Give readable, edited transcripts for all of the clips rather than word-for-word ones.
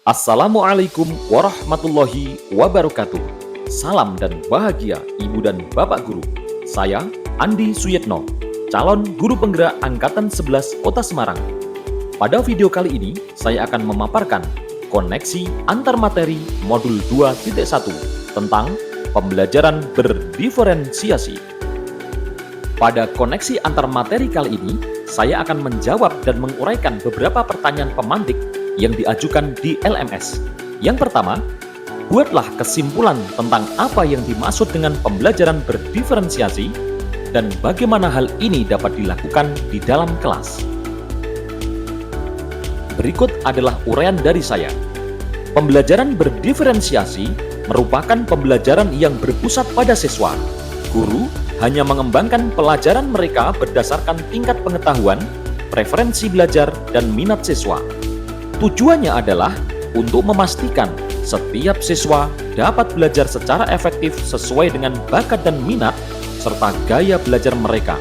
Assalamualaikum warahmatullahi wabarakatuh. Salam dan bahagia Ibu dan Bapak Guru. Saya Andi Suyetno, calon guru penggerak Angkatan 11 Kota Semarang. Pada video kali ini, saya akan memaparkan koneksi antar materi modul 2.1 tentang pembelajaran berdiferensiasi. Pada koneksi antar materi kali ini, saya akan menjawab dan menguraikan beberapa pertanyaan pemantik yang diajukan di LMS. Yang pertama, buatlah kesimpulan tentang apa yang dimaksud dengan pembelajaran berdiferensiasi dan bagaimana hal ini dapat dilakukan di dalam kelas. Berikut adalah uraian dari saya. Pembelajaran berdiferensiasi merupakan pembelajaran yang berpusat pada siswa. Guru hanya mengembangkan pelajaran mereka berdasarkan tingkat pengetahuan, preferensi belajar, dan minat siswa. Tujuannya adalah untuk memastikan setiap siswa dapat belajar secara efektif sesuai dengan bakat dan minat serta gaya belajar mereka.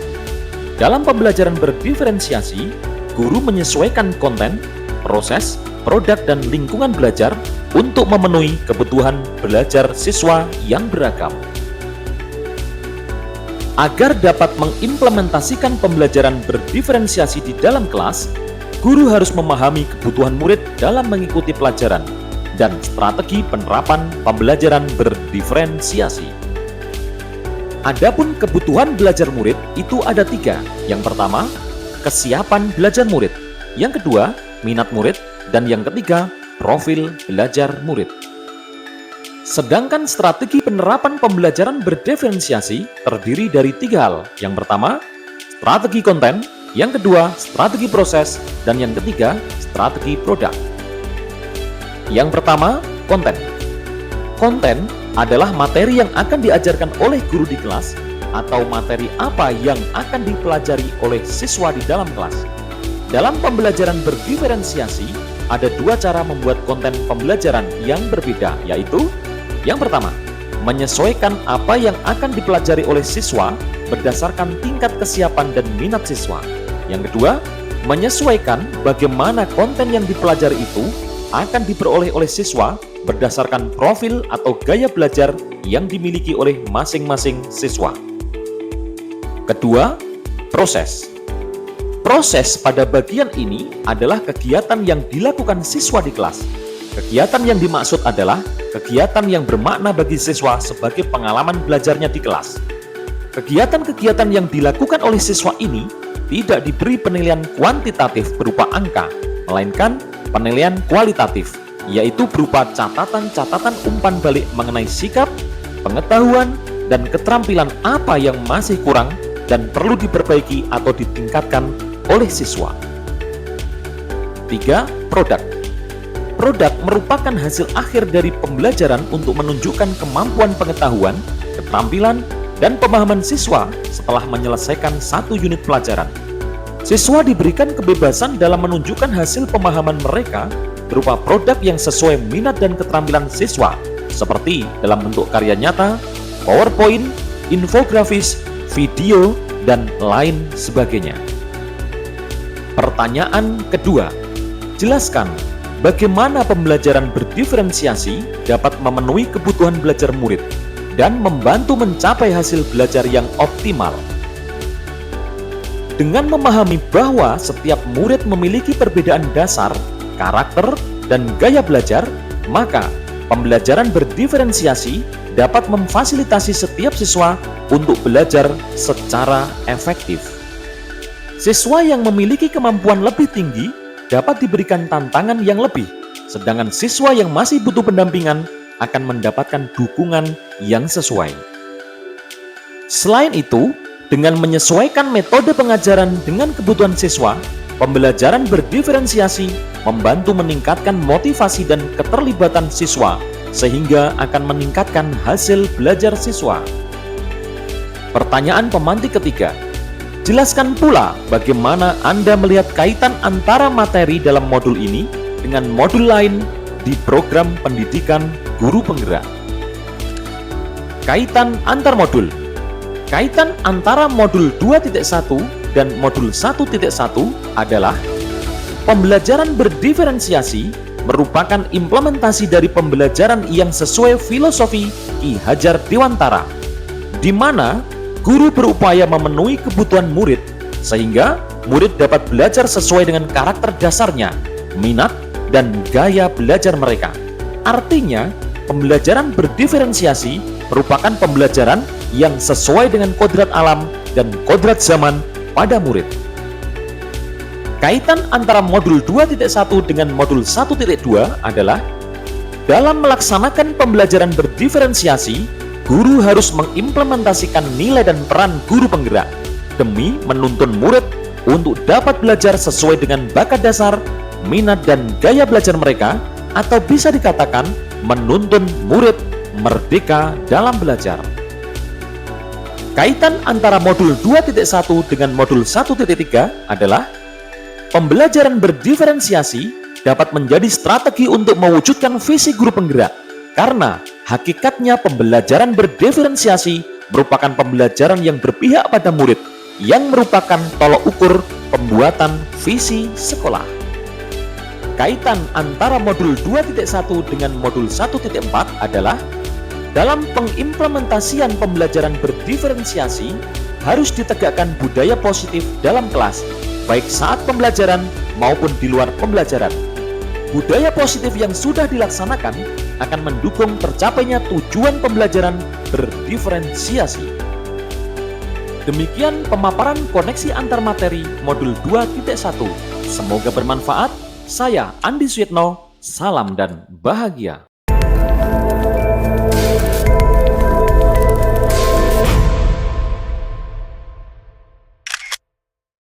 Dalam pembelajaran berdiferensiasi, guru menyesuaikan konten, proses, produk, dan lingkungan belajar untuk memenuhi kebutuhan belajar siswa yang beragam. Agar dapat mengimplementasikan pembelajaran berdiferensiasi di dalam kelas, guru harus memahami kebutuhan murid dalam mengikuti pelajaran dan strategi penerapan pembelajaran berdiferensiasi. Adapun kebutuhan belajar murid itu ada 3. Yang pertama, kesiapan belajar murid. Yang kedua, minat murid. Dan yang ketiga, profil belajar murid. Sedangkan strategi penerapan pembelajaran berdiferensiasi terdiri dari 3 hal. Yang pertama, strategi konten. Yang kedua, strategi proses. Dan yang ketiga, strategi produk. Yang pertama, konten. Konten adalah materi yang akan diajarkan oleh guru di kelas atau materi apa yang akan dipelajari oleh siswa di dalam kelas. Dalam pembelajaran berdiferensiasi, ada 2 cara membuat konten pembelajaran yang berbeda, yaitu yang pertama, menyesuaikan apa yang akan dipelajari oleh siswa berdasarkan tingkat kesiapan dan minat siswa. Yang kedua, menyesuaikan bagaimana konten yang dipelajari itu akan diperoleh oleh siswa berdasarkan profil atau gaya belajar yang dimiliki oleh masing-masing siswa. Kedua, proses. Proses pada bagian ini adalah kegiatan yang dilakukan siswa di kelas. Kegiatan yang dimaksud adalah kegiatan yang bermakna bagi siswa sebagai pengalaman belajarnya di kelas. Kegiatan-kegiatan yang dilakukan oleh siswa ini tidak diberi penilaian kuantitatif berupa angka, melainkan penilaian kualitatif, yaitu berupa catatan-catatan umpan balik mengenai sikap, pengetahuan, dan keterampilan apa yang masih kurang dan perlu diperbaiki atau ditingkatkan oleh siswa. 3. Produk. Produk merupakan hasil akhir dari pembelajaran untuk menunjukkan kemampuan pengetahuan, keterampilan, dan pemahaman siswa setelah menyelesaikan 1 unit pelajaran. Siswa diberikan kebebasan dalam menunjukkan hasil pemahaman mereka berupa produk yang sesuai minat dan keterampilan siswa, seperti dalam bentuk karya nyata, PowerPoint, infografis, video, dan lain sebagainya. Pertanyaan kedua, jelaskan bagaimana pembelajaran berdiferensiasi dapat memenuhi kebutuhan belajar murid dan membantu mencapai hasil belajar yang optimal. Dengan memahami bahwa setiap murid memiliki perbedaan dasar, karakter, dan gaya belajar, maka pembelajaran berdiferensiasi dapat memfasilitasi setiap siswa untuk belajar secara efektif. Siswa yang memiliki kemampuan lebih tinggi dapat diberikan tantangan yang lebih, sedangkan siswa yang masih butuh pendampingan akan mendapatkan dukungan yang sesuai. Selain itu, dengan menyesuaikan metode pengajaran dengan kebutuhan siswa, pembelajaran berdiferensiasi membantu meningkatkan motivasi dan keterlibatan siswa, sehingga akan meningkatkan hasil belajar siswa. Pertanyaan pemantik ketiga, jelaskan pula bagaimana Anda melihat kaitan antara materi dalam modul ini dengan modul lain di program pendidikan guru penggerak. Kaitan antar modul. Kaitan antara modul 2.1 dan modul 1.1 adalah pembelajaran berdiferensiasi merupakan implementasi dari pembelajaran yang sesuai filosofi Ki Hajar Dewantara, di mana guru berupaya memenuhi kebutuhan murid sehingga murid dapat belajar sesuai dengan karakter dasarnya, minat, dan gaya belajar mereka. Artinya, pembelajaran berdiferensiasi merupakan pembelajaran yang sesuai dengan kodrat alam dan kodrat zaman pada murid. Kaitan antara modul 2.1 dengan modul 1.2 adalah dalam melaksanakan pembelajaran berdiferensiasi, guru harus mengimplementasikan nilai dan peran guru penggerak demi menuntun murid untuk dapat belajar sesuai dengan bakat dasar, minat, dan gaya belajar mereka, atau bisa dikatakan menuntun murid merdeka dalam belajar. Kaitan antara modul 2.1 dengan modul 1.3 adalah pembelajaran berdiferensiasi dapat menjadi strategi untuk mewujudkan visi guru penggerak, karena hakikatnya pembelajaran berdiferensiasi merupakan pembelajaran yang berpihak pada murid, yang merupakan tolok ukur pembuatan visi sekolah. Kaitan antara modul 2.1 dengan modul 1.4 adalah dalam pengimplementasian pembelajaran berdiferensiasi harus ditegakkan budaya positif dalam kelas, baik saat pembelajaran maupun di luar pembelajaran. Budaya positif yang sudah dilaksanakan akan mendukung tercapainya tujuan pembelajaran berdiferensiasi. Demikian pemaparan koneksi antar materi modul 2.1. Semoga bermanfaat. Saya Andi Suyitno, salam dan bahagia.